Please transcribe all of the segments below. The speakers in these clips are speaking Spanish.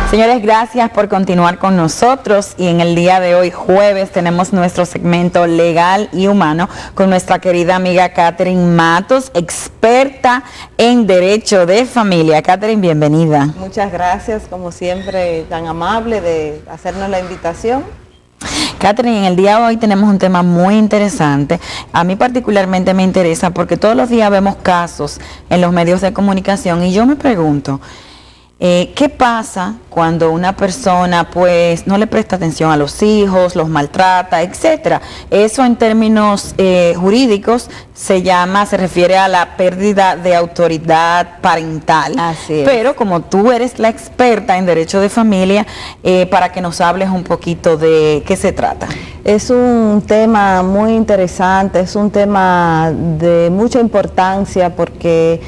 Señores, gracias por continuar con nosotros y en el día de hoy, jueves, tenemos nuestro segmento Legal y Humano con nuestra querida amiga Catherine Matos, experta en Derecho de Familia. Catherine, bienvenida. Muchas gracias, como siempre, tan amable de hacernos la invitación. Catherine, en el día de hoy tenemos un tema muy interesante. A mí particularmente me interesa porque todos los días vemos casos en los medios de comunicación y yo me pregunto, ¿qué pasa cuando una persona pues no le presta atención a los hijos, los maltrata, etcétera? Eso en términos jurídicos se refiere a la pérdida de autoridad parental. Así es. Pero como tú eres la experta en derecho de familia, para que nos hables un poquito de qué se trata. Es un tema muy interesante, es un tema de mucha importancia porque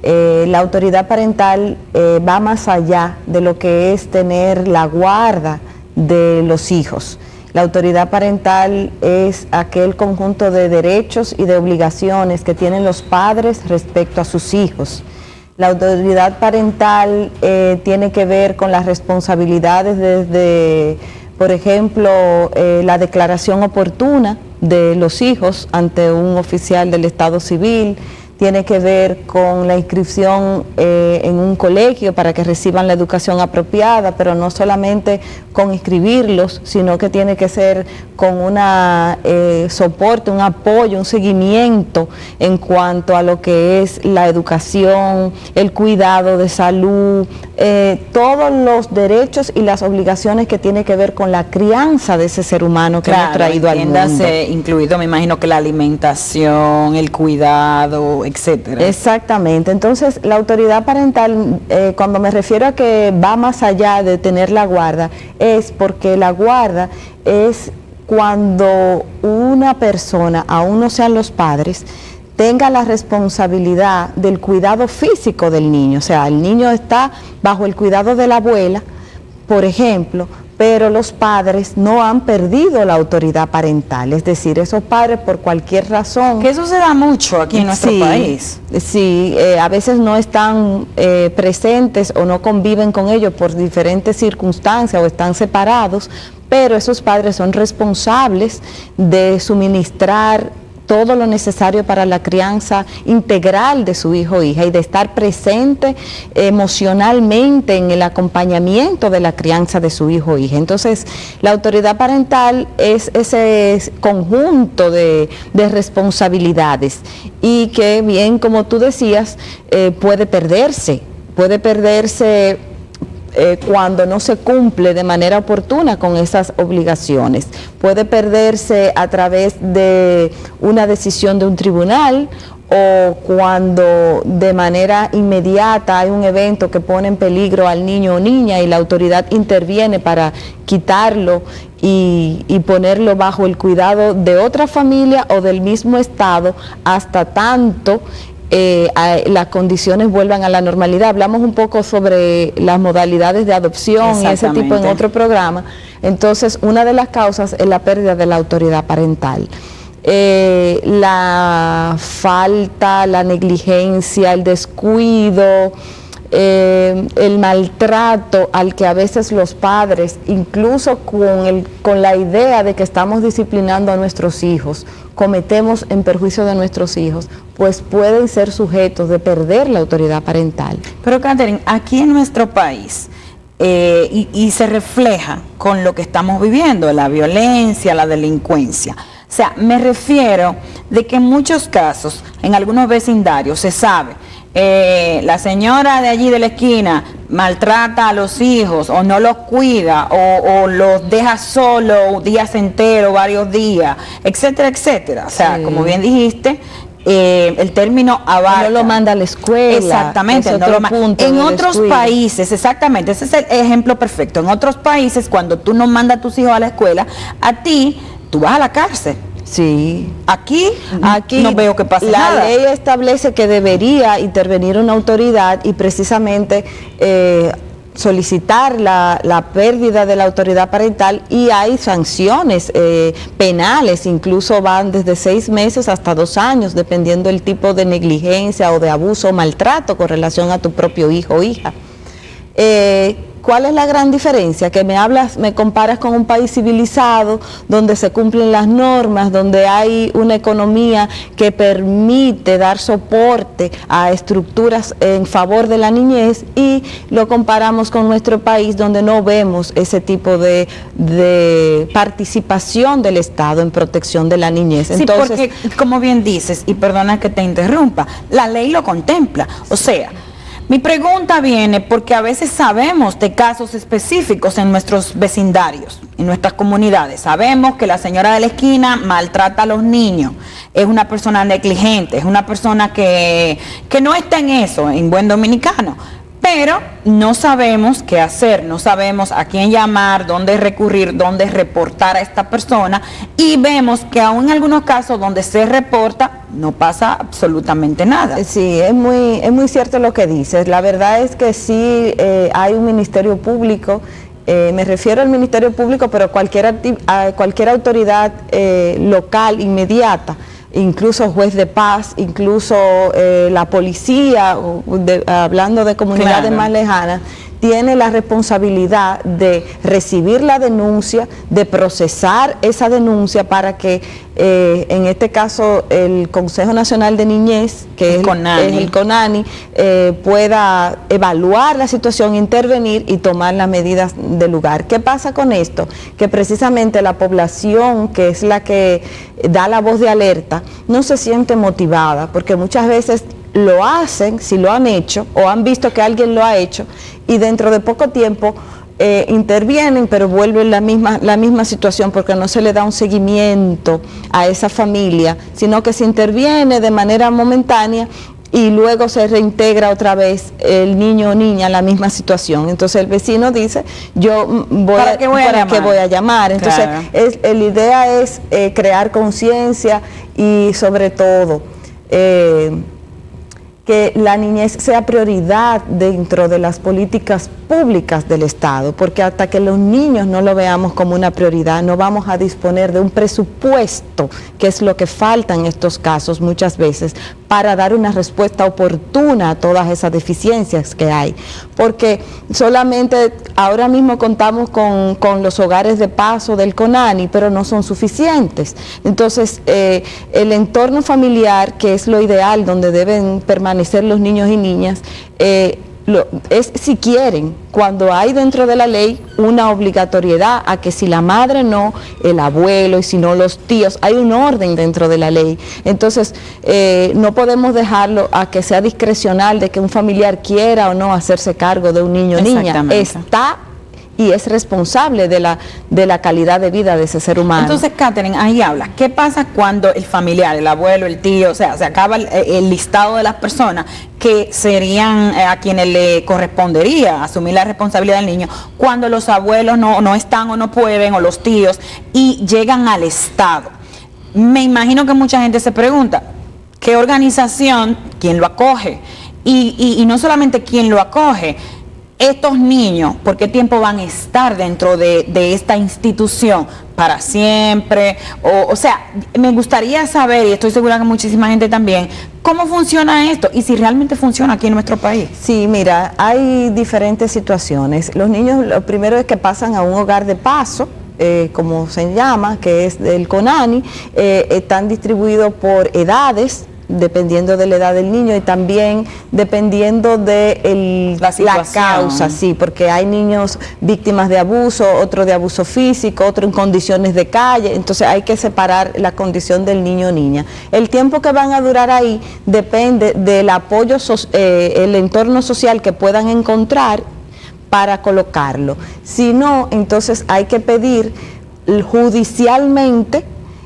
la autoridad parental va más allá de lo que es tener la guarda de los hijos. La autoridad parental es aquel conjunto de derechos y de obligaciones que tienen los padres respecto a sus hijos. La autoridad parental tiene que ver con las responsabilidades desde, por ejemplo, la declaración oportuna de los hijos ante un oficial del Estado Civil. Tiene que ver con la inscripción en un colegio para que reciban la educación apropiada, pero no solamente con inscribirlos, sino que tiene que ser con un soporte, un apoyo, un seguimiento en cuanto a lo que es la educación, el cuidado de salud, todos los derechos y las obligaciones que tiene que ver con la crianza de ese ser humano que hemos traído al mundo. Incluido, me imagino que la alimentación, el cuidado, etcétera. Exactamente. Entonces, la autoridad parental, cuando me refiero a que va más allá de tener la guarda, es porque la guarda es cuando una persona, aún no sean los padres, tenga la responsabilidad del cuidado físico del niño. O sea, el niño está bajo el cuidado de la abuela, por ejemplo, pero los padres no han perdido la autoridad parental, es decir, esos padres por cualquier razón... Que eso se da mucho aquí en nuestro país. Sí, a veces no están presentes o no conviven con ellos por diferentes circunstancias o están separados, pero esos padres son responsables de suministrar todo lo necesario para la crianza integral de su hijo o hija y de estar presente emocionalmente en el acompañamiento de la crianza de su hijo o hija. Entonces, la autoridad parental es ese conjunto de responsabilidades y que, bien, como tú decías, puede perderse cuando no se cumple de manera oportuna con esas obligaciones. Puede perderse a través de una decisión de un tribunal o cuando de manera inmediata hay un evento que pone en peligro al niño o niña y la autoridad interviene para quitarlo y ponerlo bajo el cuidado de otra familia o del mismo Estado hasta tanto las condiciones vuelvan a la normalidad. Hablamos un poco sobre las modalidades de adopción y ese tipo en otro programa. Entonces, una de las causas es la pérdida de la autoridad parental. La falta, la negligencia, el descuido, el maltrato al que a veces los padres, incluso con la idea de que estamos disciplinando a nuestros hijos, cometemos en perjuicio de nuestros hijos, pues pueden ser sujetos de perder la autoridad parental. Pero Catherine, aquí en nuestro país, y se refleja con lo que estamos viviendo, la violencia, la delincuencia. O sea, me refiero de que en muchos casos, en algunos vecindarios, se sabe, la señora de allí de la esquina maltrata a los hijos o no los cuida o los deja solos días enteros, varios días, etcétera, etcétera. O sea, sí, como bien dijiste, el término abarca. No lo manda a la escuela. Exactamente. No en otros países, exactamente, ese es el ejemplo perfecto. En otros países, cuando tú no mandas a tus hijos a la escuela, tú vas a la cárcel. Sí. Aquí no veo que pase nada. La ley establece que debería intervenir una autoridad y precisamente solicitar la pérdida de la autoridad parental, y hay sanciones penales, incluso van desde 6 meses hasta 2 años, dependiendo del tipo de negligencia o de abuso o maltrato con relación a tu propio hijo o hija. ¿Cuál es la gran diferencia? Que me comparas con un país civilizado, donde se cumplen las normas, donde hay una economía que permite dar soporte a estructuras en favor de la niñez, y lo comparamos con nuestro país, donde no vemos ese tipo de participación del Estado en protección de la niñez. Entonces, sí, porque como bien dices, y perdona que te interrumpa, la ley lo contempla. O sea, mi pregunta viene porque a veces sabemos de casos específicos en nuestros vecindarios, en nuestras comunidades. Sabemos que la señora de la esquina maltrata a los niños, es una persona negligente, es una persona que no está en eso, en buen dominicano. Pero no sabemos qué hacer, no sabemos a quién llamar, dónde recurrir, dónde reportar a esta persona, y vemos que aún en algunos casos donde se reporta no pasa absolutamente nada. Sí, es muy cierto lo que dices. La verdad es que sí, hay un ministerio público, me refiero al ministerio público, pero cualquier autoridad local inmediata, incluso juez de paz, incluso la policía, hablando de comunidades más lejanas, tiene la responsabilidad de recibir la denuncia, de procesar esa denuncia para que, en este caso, el Consejo Nacional de Niñez, que es el CONANI, pueda evaluar la situación, intervenir y tomar las medidas del lugar. ¿Qué pasa con esto? Que precisamente la población, que es la que da la voz de alerta, no se siente motivada, porque muchas veces lo hacen, si lo han hecho, o han visto que alguien lo ha hecho, y dentro de poco tiempo intervienen, pero vuelven la misma situación, porque no se le da un seguimiento a esa familia, sino que se interviene de manera momentánea y luego se reintegra otra vez el niño o niña en la misma situación. Entonces el vecino dice, yo ¿para qué voy a llamar? Entonces claro, la idea es crear conciencia y sobre todo que la niñez sea prioridad dentro de las políticas públicas del Estado, porque hasta que los niños no lo veamos como una prioridad, no vamos a disponer de un presupuesto, que es lo que falta en estos casos muchas veces, para dar una respuesta oportuna a todas esas deficiencias que hay. Porque solamente ahora mismo contamos con los hogares de paso del CONANI, pero no son suficientes. Entonces, el entorno familiar, que es lo ideal, donde deben permanecer los niños y niñas, es, si quieren, cuando hay dentro de la ley una obligatoriedad a que si la madre no, el abuelo, y si no los tíos, hay un orden dentro de la ley. Entonces no podemos dejarlo a que sea discrecional de que un familiar quiera o no hacerse cargo de un niño o niña. Está y es responsable de la calidad de vida de ese ser humano. Entonces, Catherine, ahí habla, ¿qué pasa cuando el familiar, el abuelo, el tío, o sea, se acaba el listado de las personas que serían a quienes le correspondería asumir la responsabilidad del niño, cuando los abuelos no están o no pueden, o los tíos, y llegan al Estado? Me imagino que mucha gente se pregunta, ¿qué organización, quién lo acoge? Y no solamente quién lo acoge, estos niños, ¿por qué tiempo van a estar dentro de esta institución? ¿Para siempre? O sea, me gustaría saber, y estoy segura que muchísima gente también, ¿cómo funciona esto? Y si realmente funciona aquí en nuestro país. Sí, mira, hay diferentes situaciones. Los niños, lo primero es que pasan a un hogar de paso, como se llama, que es del CONANI, están distribuidos por edades, dependiendo de la edad del niño y también dependiendo de la causa, sí, porque hay niños víctimas de abuso, otro de abuso físico, otro en condiciones de calle, entonces hay que separar la condición del niño o niña. El tiempo que van a durar ahí depende del apoyo, el entorno social que puedan encontrar para colocarlo. Si no, entonces hay que pedir judicialmente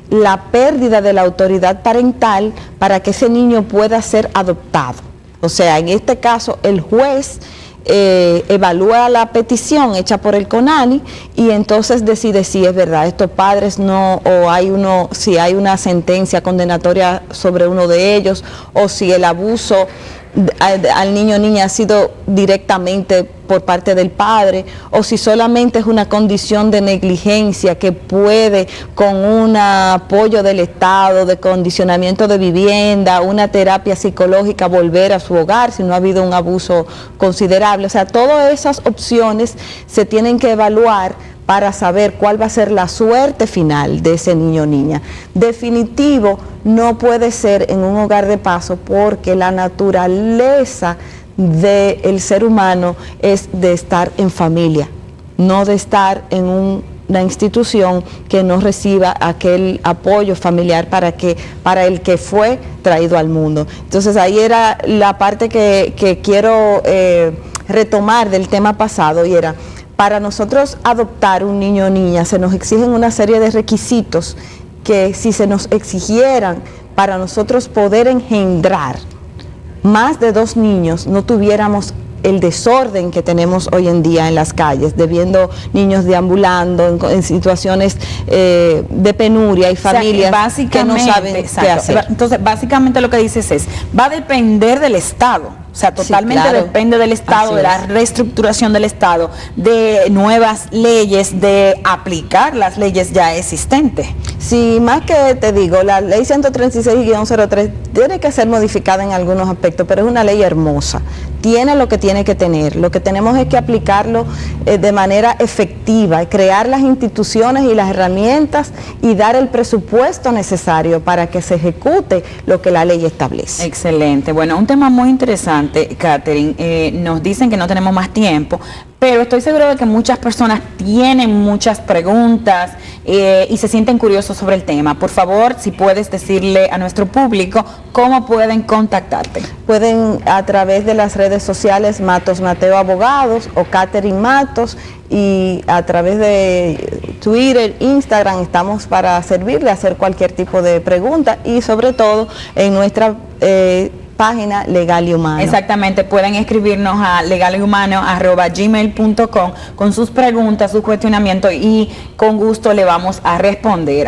la pérdida de la autoridad parental para que ese niño pueda ser adoptado. O sea, en este caso el juez evalúa la petición hecha por el CONANI y entonces decide si es verdad, estos padres no, o si hay una sentencia condenatoria sobre uno de ellos, o si el abuso al niño o niña ha sido directamente por parte del padre, o si solamente es una condición de negligencia que puede, con un apoyo del Estado, de condicionamiento de vivienda, una terapia psicológica, volver a su hogar si no ha habido un abuso considerable. O sea, todas esas opciones se tienen que evaluar para saber cuál va a ser la suerte final de ese niño o niña. Definitivo no puede ser en un hogar de paso, porque la naturaleza del ser humano es de estar en familia, no de estar en una institución que no reciba aquel apoyo familiar para el que fue traído al mundo. Entonces ahí era la parte que quiero retomar del tema pasado, y era: para nosotros adoptar un niño o niña se nos exigen una serie de requisitos que, si se nos exigieran para nosotros poder engendrar más de 2 niños, no tuviéramos el desorden que tenemos hoy en día en las calles, viendo niños deambulando en situaciones de penuria y familias, o sea, que no saben qué hacer. Entonces, básicamente lo que dices es, va a depender del Estado. O sea, totalmente sí, claro, depende del Estado, de la reestructuración del Estado, de nuevas leyes, de aplicar las leyes ya existentes. Sí, más que te digo, la ley 136-03 tiene que ser modificada en algunos aspectos, pero es una ley hermosa. Tiene lo que tiene que tener. Lo que tenemos es que aplicarlo de manera efectiva, crear las instituciones y las herramientas y dar el presupuesto necesario para que se ejecute lo que la ley establece. Excelente. Bueno, un tema muy interesante, Catherine. Nos dicen que no tenemos más tiempo, pero estoy seguro de que muchas personas tienen muchas preguntas y se sienten curiosos sobre el tema. Por favor, si puedes decirle a nuestro público cómo pueden contactarte. Pueden a través de las redes sociales Matos Mateo Abogados o Catherine Matos, y a través de Twitter, Instagram, estamos para servirle, hacer cualquier tipo de pregunta, y sobre todo en nuestra página Legal y Humano. Exactamente, pueden escribirnos a legalyhumano@gmail.com con sus preguntas, sus cuestionamientos, y con gusto le vamos a responder.